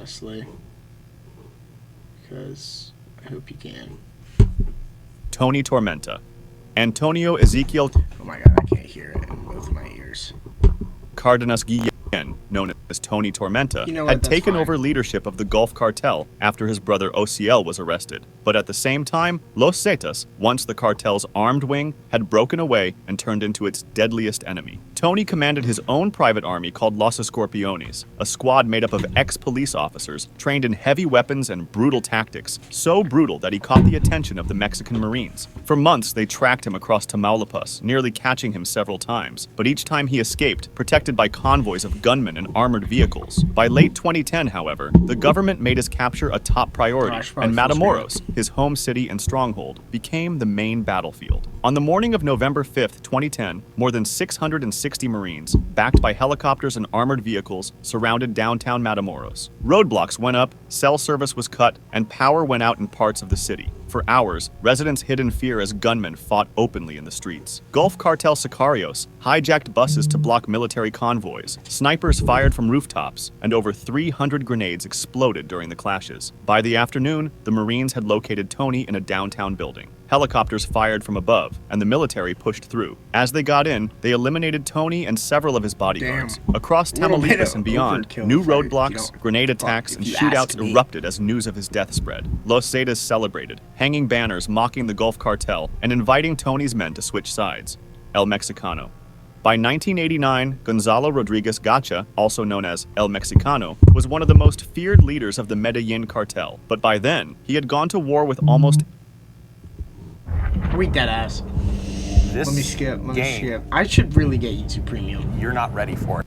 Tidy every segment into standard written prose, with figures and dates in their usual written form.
honestly. Because I hope you can. Tony Tormenta. Antonio Ezequiel Oh my god, I can't hear it in both my ears. Cardenas Guillen, known as Tony Tormenta, You know what, had that's taken fine. over leadership of the Gulf Cartel after his brother Ociel was arrested. But at the same time, Los Zetas, once the cartel's armed wing, had broken away and turned into its deadliest enemy. Tony commanded his own private army called Los Escorpiones, a squad made up of ex-police officers trained in heavy weapons and brutal tactics, so brutal that he caught the attention of the Mexican Marines. For months, they tracked him across Tamaulipas, nearly catching him several times, but each time he escaped, protected by convoys of gunmen and armored vehicles. By late 2010, however, the government made his capture a top priority, and Matamoros, his home city and stronghold, became the main battlefield. On the morning of November 5th, 2010, more than 660 Marines, backed by helicopters and armored vehicles, surrounded downtown Matamoros. Roadblocks went up, cell service was cut, and power went out in parts of the city. For hours, residents hid in fear as gunmen fought openly in the streets. Gulf Cartel sicarios hijacked buses to block military convoys, snipers fired from rooftops, and over 300 grenades exploded during the clashes. By the afternoon, the Marines had located Tony in a downtown building. Helicopters fired from above, and the military pushed through. As they got in, they eliminated Tony and several of his bodyguards. Across Tamaulipas and beyond, new roadblocks, grenade attacks, and shootouts erupted as news of his death spread. Los Zetas celebrated, hanging banners mocking the Gulf Cartel and inviting Tony's men to switch sides. El Mexicano. By 1989, Gonzalo Rodriguez Gacha, also known as El Mexicano, was one of the most feared leaders of the Medellin cartel. But by then, he had gone to war with almost We dead ass. This Let me skip. game, I should really get YouTube Premium. you're not ready for it.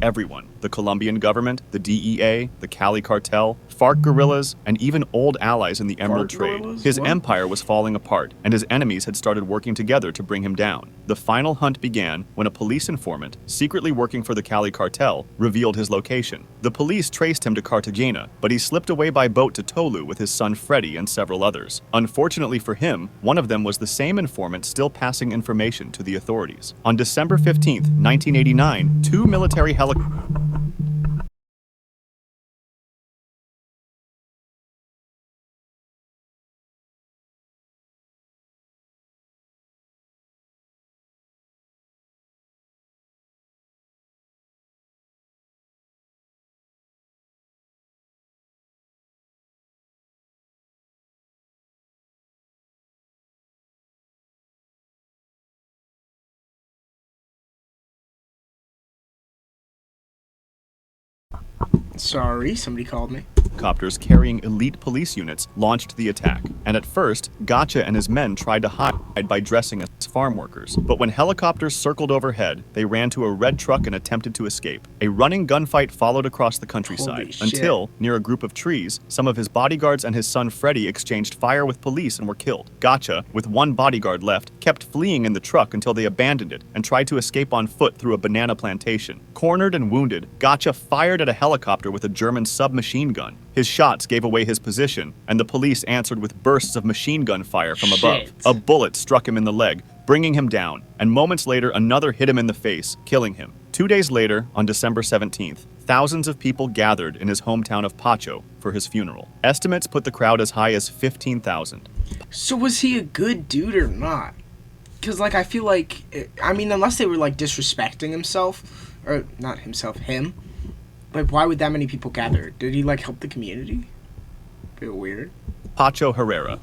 everyone. The Colombian government, the DEA, the Cali cartel, FARC guerrillas, and even old allies in the emerald FARC trade. guerrillas? His What? empire was falling apart, and his enemies had started working together to bring him down. The final hunt began when a police informant, secretly working for the Cali cartel, revealed his location. The police traced him to Cartagena, but he slipped away by boat to Tolu with his son Freddy and several others. Unfortunately for him, one of them was the same informant still passing information to the authorities. On December 15th, 1989, two military helicopters Sorry, somebody called me. helicopters carrying elite police units launched the attack, and at first, Gacha and his men tried to hide by dressing as farm workers. But when helicopters circled overhead, they ran to a red truck and attempted to escape. A running gunfight followed across the countryside Holy shit. until, near a group of trees, some of his bodyguards and his son Freddy exchanged fire with police and were killed. Gacha, with one bodyguard left, kept fleeing in the truck until they abandoned it and tried to escape on foot through a banana plantation. Cornered and wounded, Gacha fired at a helicopter with a German submachine gun. His shots gave away his position, and the police answered with bursts of machine gun fire from above. Shit. A bullet struck him in the leg, bringing him down, and moments later another hit him in the face, killing him. 2 days later, on December 17th, thousands of people gathered in his hometown of Pacho for his funeral. Estimates put the crowd as high as 15,000. So was he a good dude or not? Because, like, I feel like, I mean, unless they were, like, disrespecting himself, or not himself, him, like, why would that many people gather? Did he, like, help the community? Bit weird. Pacho Herrera.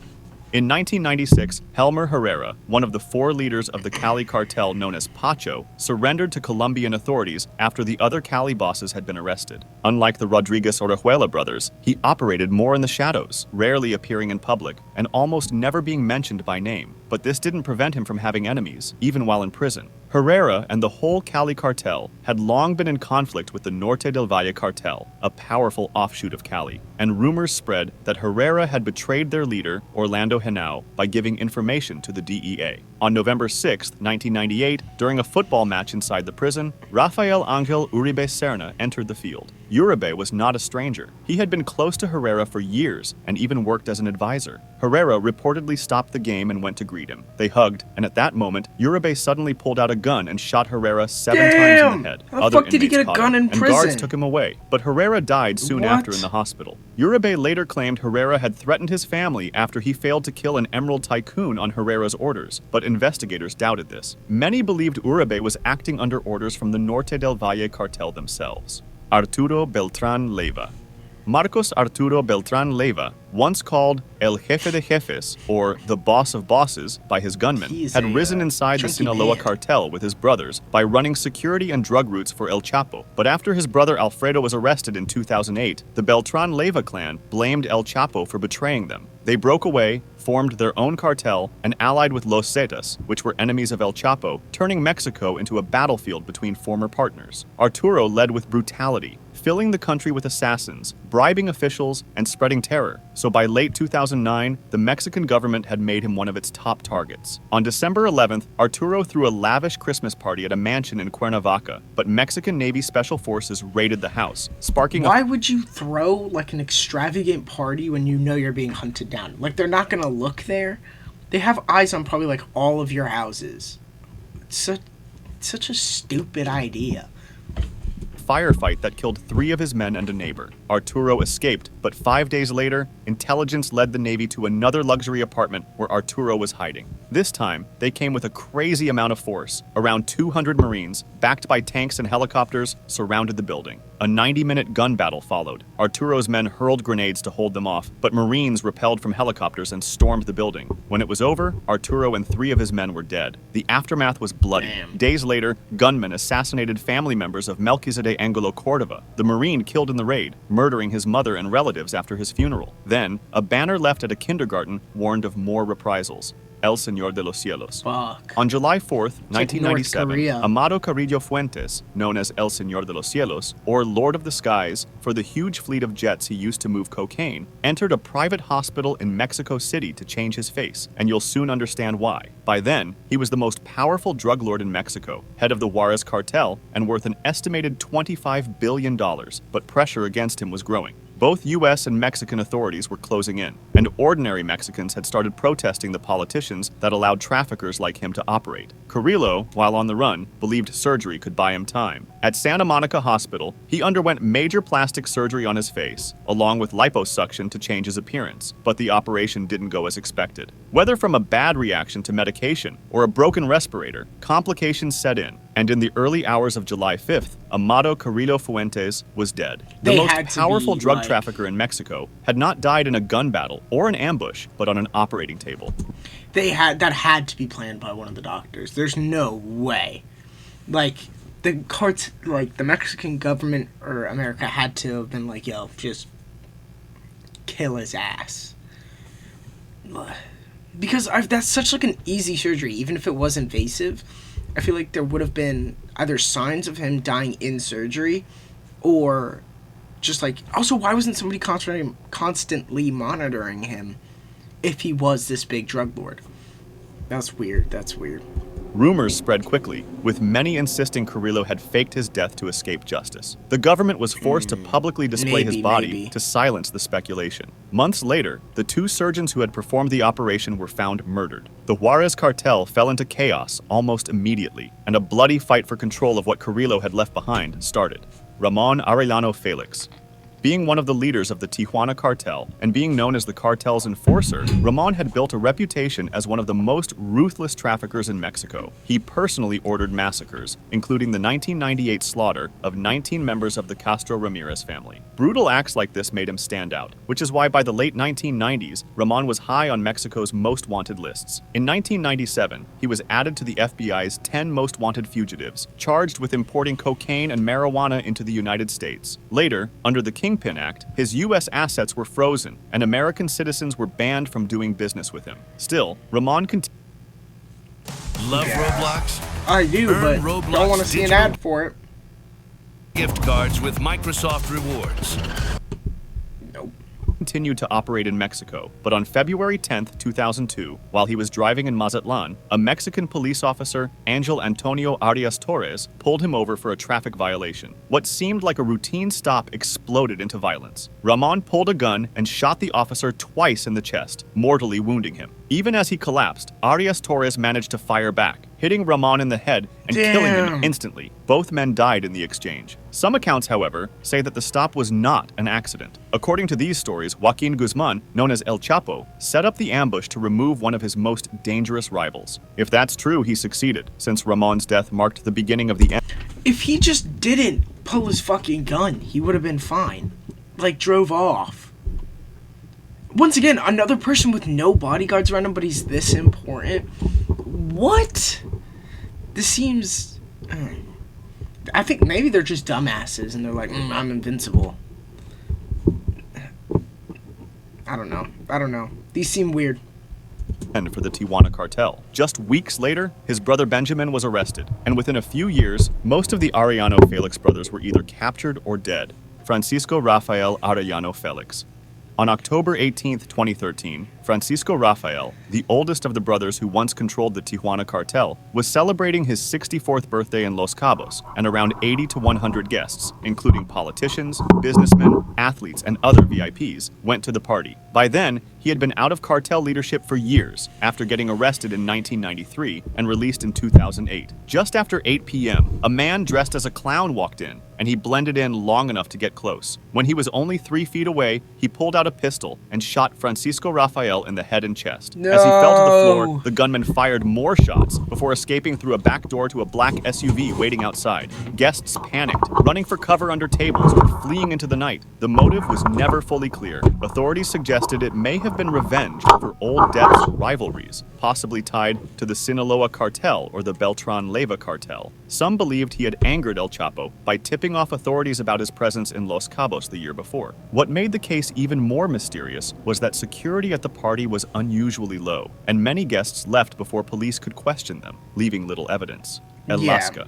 In 1996, Helmer Herrera, one of the four leaders of the Cali cartel known as Pacho, surrendered to Colombian authorities after the other Cali bosses had been arrested. Unlike the Rodriguez Orejuela brothers, he operated more in the shadows, rarely appearing in public, and almost never being mentioned by name. But this didn't prevent him from having enemies, even while in prison. Herrera and the whole Cali cartel had long been in conflict with the Norte del Valle cartel, a powerful offshoot of Cali, and rumors spread that Herrera had betrayed their leader, Orlando Henao, by giving information to the DEA. On November 6, 1998, during a football match inside the prison, Rafael Angel Uribe Serna entered the field. Uribe was not a stranger. He had been close to Herrera for years and even worked as an advisor. Herrera reportedly stopped the game and went to greet him. They hugged, and at that moment, Uribe suddenly pulled out a gun and shot Herrera 7 times in the head. How the fuck did he get a gun in prison? And guards took him away, but Herrera died soon after in the hospital. Uribe later claimed Herrera had threatened his family after he failed to kill an emerald tycoon on Herrera's orders, but investigators doubted this. Many believed Uribe was acting under orders from the Norte del Valle cartel themselves. Arturo Beltran Leyva. Marcos Arturo Beltran Leyva, once called El Jefe de Jefes, or the Boss of Bosses, by his gunmen, had risen inside the Sinaloa cartel with his brothers by running security and drug routes for El Chapo. But after his brother Alfredo was arrested in 2008, the Beltran Leyva clan blamed El Chapo for betraying them. They broke away, formed their own cartel, and allied with Los Zetas, which were enemies of El Chapo, turning Mexico into a battlefield between former partners. Arturo led with brutality, filling the country with assassins, bribing officials, and spreading terror. So by late 2009, the Mexican government had made him one of its top targets. On December 11th, Arturo threw a lavish Christmas party at a mansion in Cuernavaca, but Mexican Navy Special Forces raided the house, sparking Why would you throw like an extravagant party when you know you're being hunted down? Like, they're not gonna look there. They have eyes on probably like all of your houses. It's such a stupid idea. firefight that killed 3 of his men and a neighbor. Arturo escaped, but 5 days later, intelligence led the Navy to another luxury apartment where Arturo was hiding. This time, they came with a crazy amount of force. Around 200 Marines, backed by tanks and helicopters, surrounded the building. A 90-minute gun battle followed. Arturo's men hurled grenades to hold them off, but Marines repelled from helicopters and stormed the building. When it was over, Arturo and 3 of his men were dead. The aftermath was bloody. Damn. Days later, gunmen assassinated family members of Melchizedek Angulo Cordova, the Marine killed in the raid, murdering his mother and relatives after his funeral. Then, a banner left at a kindergarten warned of more reprisals. El Señor de los Cielos. Fuck. On July 4th, Like North 1997, Korea. Amado Carrillo Fuentes, known as El Señor de los Cielos, or Lord of the Skies, for the huge fleet of jets he used to move cocaine, entered a private hospital in Mexico City to change his face, and you'll soon understand why. By then, he was the most powerful drug lord in Mexico, head of the Juarez cartel, and worth an estimated $25 billion, but pressure against him was growing. Both U.S. and Mexican authorities were closing in, and ordinary Mexicans had started protesting the politicians that allowed traffickers like him to operate. Carrillo, while on the run, believed surgery could buy him time. At Santa Monica Hospital, he underwent major plastic surgery on his face, along with liposuction to change his appearance, but the operation didn't go as expected. Whether from a bad reaction to medication or a broken respirator, complications set in, and in the early hours of July 5th, Amado Carrillo Fuentes was dead. The They most had to powerful be, drug like- trafficker in Mexico had not died in a gun battle or an ambush, but on an operating table. That had to be planned by one of the doctors. There's no way. Like, the Mexican government or America had to have been like, yo, just kill his ass. Because that's such like an easy surgery, even if it was invasive. I feel like there would have been either signs of him dying in surgery, or just like, also, why wasn't somebody constantly monitoring him if he was this big drug lord? That's weird. Rumors spread quickly, with many insisting Carrillo had faked his death to escape justice. The government was forced to publicly display his body maybe. to silence the speculation. Months later, the 2 surgeons who had performed the operation were found murdered. The Juarez cartel fell into chaos almost immediately, and a bloody fight for control of what Carrillo had left behind started. Ramon Arellano Felix. Being one of the leaders of the Tijuana cartel and being known as the cartel's enforcer, Ramon had built a reputation as one of the most ruthless traffickers in Mexico. He personally ordered massacres, including the 1998 slaughter of 19 members of the Castro Ramirez family. Brutal acts like this made him stand out, which is why by the late 1990s, Ramon was high on Mexico's most wanted lists. In 1997, he was added to the FBI's 10 most wanted fugitives, charged with importing cocaine and marijuana into the United States. Later, under the Kingpin Act, his U.S. assets were frozen, and American citizens were banned from doing business with him. Still, Ramon continued. Love Roblox? I do, Earn but Roblox don't want to see an digital ad for it. Gift cards with Microsoft Rewards. Nope. continued to operate in Mexico, but on February 10, 2002, while he was driving in Mazatlan, a Mexican police officer, Angel Antonio Arias Torres, pulled him over for a traffic violation. What seemed like a routine stop exploded into violence. Ramon pulled a gun and shot the officer twice in the chest, mortally wounding him. Even as he collapsed, Arias Torres managed to fire back, hitting Ramon in the head and killing him instantly. Both men died in the exchange. Some accounts, however, say that the stop was not an accident. According to these stories, Joaquin Guzman, known as El Chapo, set up the ambush to remove one of his most dangerous rivals. If that's true, he succeeded, since Ramon's death marked the beginning of the end. If he just didn't pull his fucking gun, he would have been fine. Like, drove off. Once again, another person with no bodyguards around him, but he's this important. What? This seems... I think maybe they're just dumbasses, and they're like, I'm invincible. I don't know. These seem weird. And for the Tijuana cartel. Just weeks later, his brother Benjamin was arrested, and within a few years, most of the Arellano Felix brothers were either captured or dead. Francisco Rafael Arellano Felix. On October 18, 2013, Francisco Rafael, the oldest of the brothers who once controlled the Tijuana cartel, was celebrating his 64th birthday in Los Cabos, and around 80 to 100 guests, including politicians, businessmen, athletes, and other VIPs, went to the party. By then, he had been out of cartel leadership for years, after getting arrested in 1993 and released in 2008. Just after 8 p.m., a man dressed as a clown walked in, and he blended in long enough to get close. When he was only 3 feet away, he pulled out a pistol and shot Francisco Rafael in the head and chest. No. As he fell to the floor, the gunman fired more shots before escaping through a back door to a black SUV waiting outside. Guests panicked, running for cover under tables or fleeing into the night. The motive was never fully clear. Authorities suggested it may have been revenge over old debts rivalries, possibly tied to the Sinaloa cartel or the Beltran Leyva cartel. Some believed he had angered El Chapo by tipping off authorities about his presence in Los Cabos the year before. What made the case even more mysterious was that security at the party was unusually low, and many guests left before police could question them, leaving little evidence. El Yeah. Lasca.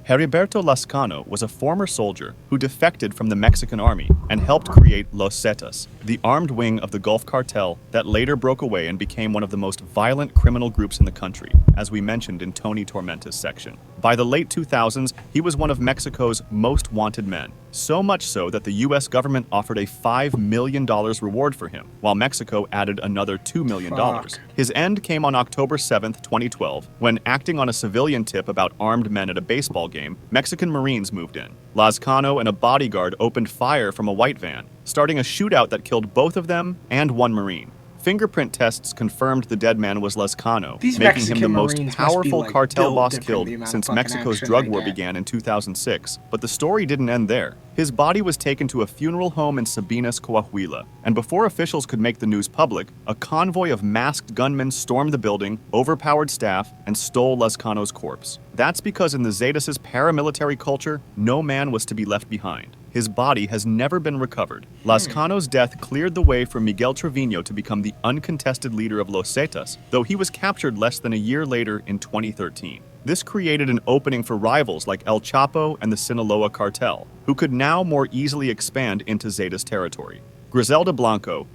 Heriberto Lascano was a former soldier who defected from the Mexican army and helped create Los Zetas, the armed wing of the Gulf Cartel that later broke away and became one of the most violent criminal groups in the country, as we mentioned in Tony Tormenta's section. By the late 2000s, he was one of Mexico's most wanted men, so much so that the US government offered a $5 million reward for him, while Mexico added another $2 million. Fuck. His end came on October 7, 2012, when, acting on a civilian tip about armed men at a baseball game, Mexican Marines moved in. Lascano and a bodyguard opened fire from a white van, starting a shootout that killed both of them and one Marine. Fingerprint tests confirmed the dead man was Lascano, These making Mexican him the most Marines must be, powerful like, cartel built boss different, killed the amount of since fucking Mexico's action drug they war get. began in 2006. But the story didn't end there. His body was taken to a funeral home in Sabinas, Coahuila, and before officials could make the news public, a convoy of masked gunmen stormed the building, overpowered staff, and stole Lascano's corpse. That's because in the Zetas' paramilitary culture, no man was to be left behind. His body has never been recovered. Lascano's death cleared the way for Miguel Trevino to become the uncontested leader of Los Zetas, though he was captured less than a year later in 2013. This created an opening for rivals like El Chapo and the Sinaloa cartel, who could now more easily expand into Zetas territory. Griselda Blanco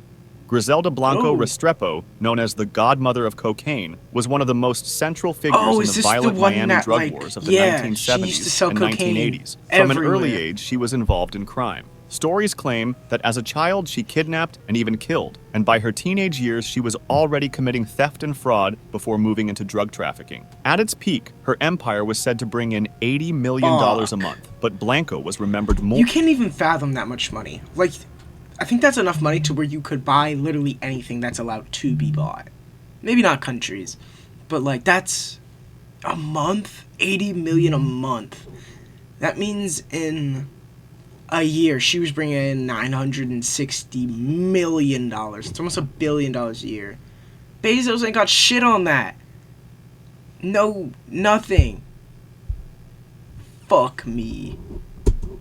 Restrepo, known as the godmother of cocaine, was one of the most central figures in is the this violent the one Miami that, drug like, wars of the yeah, she used to 1970s sell and cocaine 1980s. From an early everywhere. age, she was involved in crime. Stories claim that as a child she kidnapped and even killed, and by her teenage years she was already committing theft and fraud before moving into drug trafficking. At its peak, her empire was said to bring in $80 million a month, but Blanco was remembered more. You can't even fathom that much money. Like, I think that's enough money to where you could buy literally anything that's allowed to be bought. Maybe not countries, but like that's a month, 80 million a month. That means in a year she was bringing in $960 million. It's almost $1 billion a year. Bezos ain't got shit on that. No, nothing. Fuck me.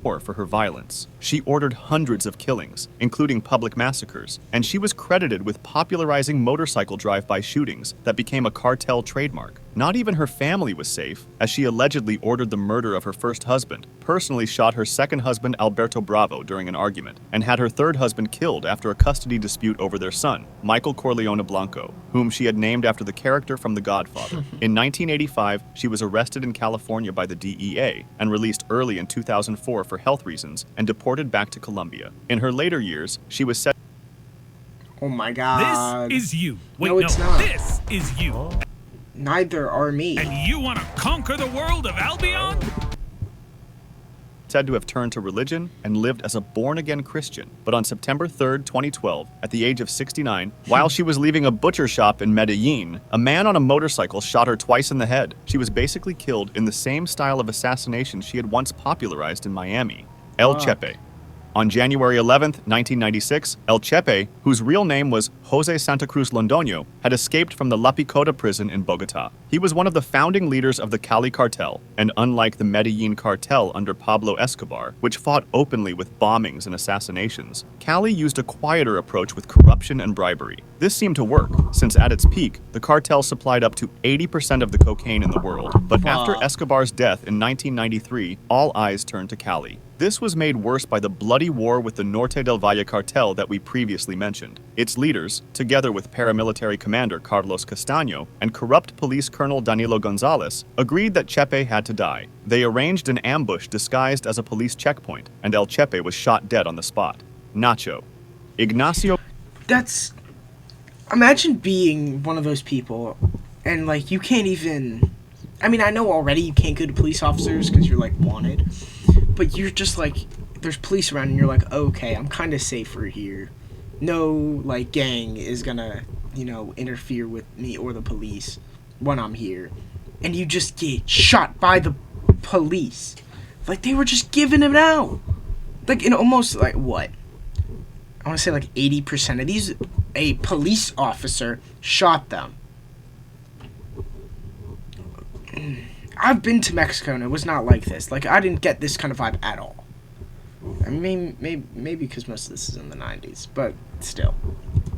For her violence. She ordered hundreds of killings, including public massacres, and she was credited with popularizing motorcycle drive-by shootings that became a cartel trademark. Not even her family was safe, as she allegedly ordered the murder of her first husband, personally shot her second husband Alberto Bravo during an argument, and had her third husband killed after a custody dispute over their son, Michael Corleone Blanco, whom she had named after the character from The Godfather. In 1985, she was arrested in California by the DEA and released early in 2004 for health reasons and deported back to Colombia. In her later years, she was set. Oh my god. This is you. Wait, No, it's not. This is you. Neither are me. And you want to conquer the world of Albion? Said to have turned to religion and lived as a born-again Christian. But on September 3rd, 2012, at the age of 69, while she was leaving a butcher shop in Medellin, a man on a motorcycle shot her twice in the head. She was basically killed in the same style of assassination she had once popularized in Miami, El Chepe. On January 11, 1996, El Chepe, whose real name was Jose Santa Cruz Londoño, had escaped from the La Picota prison in Bogota. He was one of the founding leaders of the Cali cartel, and unlike the Medellin cartel under Pablo Escobar, which fought openly with bombings and assassinations, Cali used a quieter approach with corruption and bribery. This seemed to work, since at its peak, the cartel supplied up to 80% of the cocaine in the world. But after Escobar's death in 1993, all eyes turned to Cali. This was made worse by the bloody war with the Norte del Valle cartel that we previously mentioned. Its leaders, together with paramilitary commander Carlos Castaño and corrupt police colonel Danilo Gonzalez, agreed that Chepe had to die. They arranged an ambush disguised as a police checkpoint, and El Chepe was shot dead on the spot. Nacho. Ignacio. That's... Imagine being one of those people, and, like, you can't even... I mean, I know already you can't go to police officers because you're, like, wanted. But you're just, like, there's police around and you're like, okay, I'm kind of safer here. No, like, gang is gonna, you know, interfere with me or the police when I'm here. And you just get shot by the police. Like, they were just giving it out. Like, in almost, like, what? I want to say, like, 80% of these, a police officer shot them. I've been to Mexico and it was not like this. Like, I didn't get this kind of vibe at all. I mean, maybe because most of this is in the 90s, but still.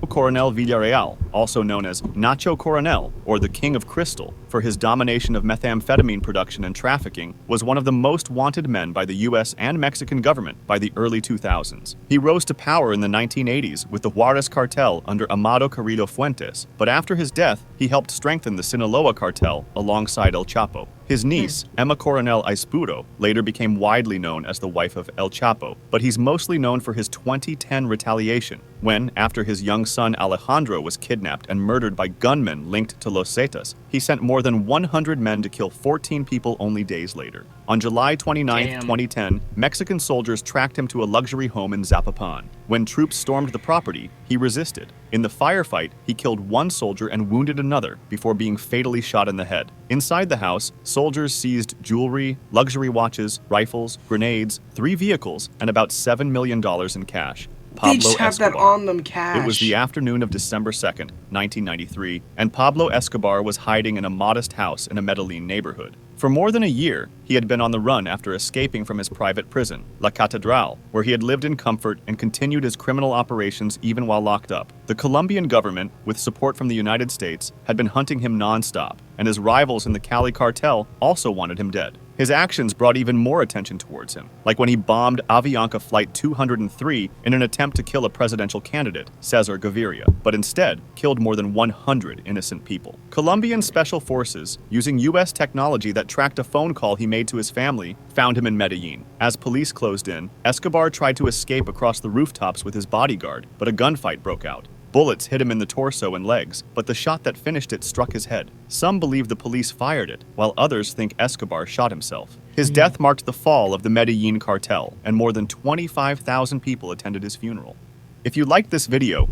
Coronel Villarreal, also known as Nacho Coronel, or the King of Crystal, for his domination of methamphetamine production and trafficking, was one of the most wanted men by the US and Mexican government by the early 2000s. He rose to power in the 1980s with the Juarez cartel under Amado Carrillo Fuentes, but after his death, he helped strengthen the Sinaloa cartel alongside El Chapo. His niece, Emma Coronel Aispuro, later became widely known as the wife of El Chapo, but he's mostly known for his 2010 retaliation, when, after his young son Alejandro was kidnapped and murdered by gunmen linked to Los Zetas, he sent more than 100 men to kill 14 people only days later. On July 29, 2010, Mexican soldiers tracked him to a luxury home in Zapopan. When troops stormed the property, he resisted. In the firefight, he killed one soldier and wounded another before being fatally shot in the head. Inside the house, soldiers seized jewelry, luxury watches, rifles, grenades, 3 vehicles, and about $7 million in cash. Pablo They just have Escobar. that on them cash. It was the afternoon of December 2nd, 1993, and Pablo Escobar was hiding in a modest house in a Medellin neighborhood. For more than a year, he had been on the run after escaping from his private prison, La Catedral, where he had lived in comfort and continued his criminal operations even while locked up. The Colombian government, with support from the United States, had been hunting him non-stop, and his rivals in the Cali cartel also wanted him dead. His actions brought even more attention towards him, like when he bombed Avianca Flight 203 in an attempt to kill a presidential candidate, Cesar Gaviria, but instead killed more than 100 innocent people. Colombian special forces, using U.S. technology that tracked a phone call he made to his family, found him in Medellin. As police closed in, Escobar tried to escape across the rooftops with his bodyguard, but a gunfight broke out. Bullets hit him in the torso and legs, but the shot that finished it struck his head. Some believe the police fired it, while others think Escobar shot himself. His death marked the fall of the Medellin cartel, and more than 25,000 people attended his funeral. If you liked this video,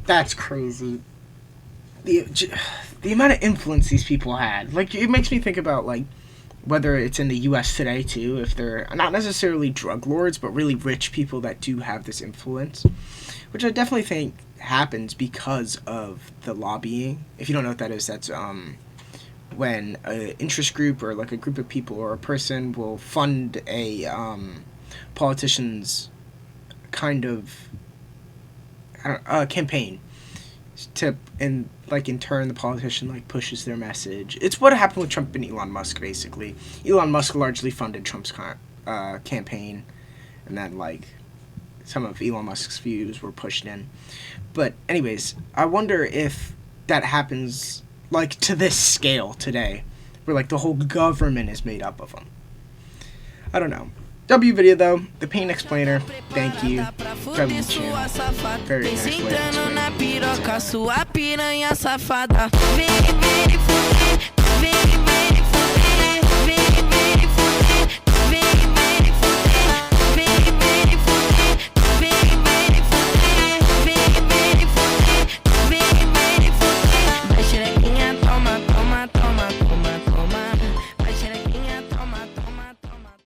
That's crazy. The amount of influence these people had. Like, it makes me think about, like, whether it's in the U.S. today, too, if they're not necessarily drug lords, but really rich people that do have this influence, which I definitely think happens because of the lobbying. If you don't know what that is, that's when an interest group or like a group of people or a person will fund a politician's kind of campaign to, and like in turn the politician like pushes their message. It's what happened with Trump and Elon Musk basically. Elon Musk largely funded Trump's campaign, and then like some of Elon Musk's views were pushed in. But anyways, I wonder if that happens like to this scale today, where like the whole government is made up of them. I don't know. W video though, the Pain Explainer, thank you. W channel, very nice way to explain it.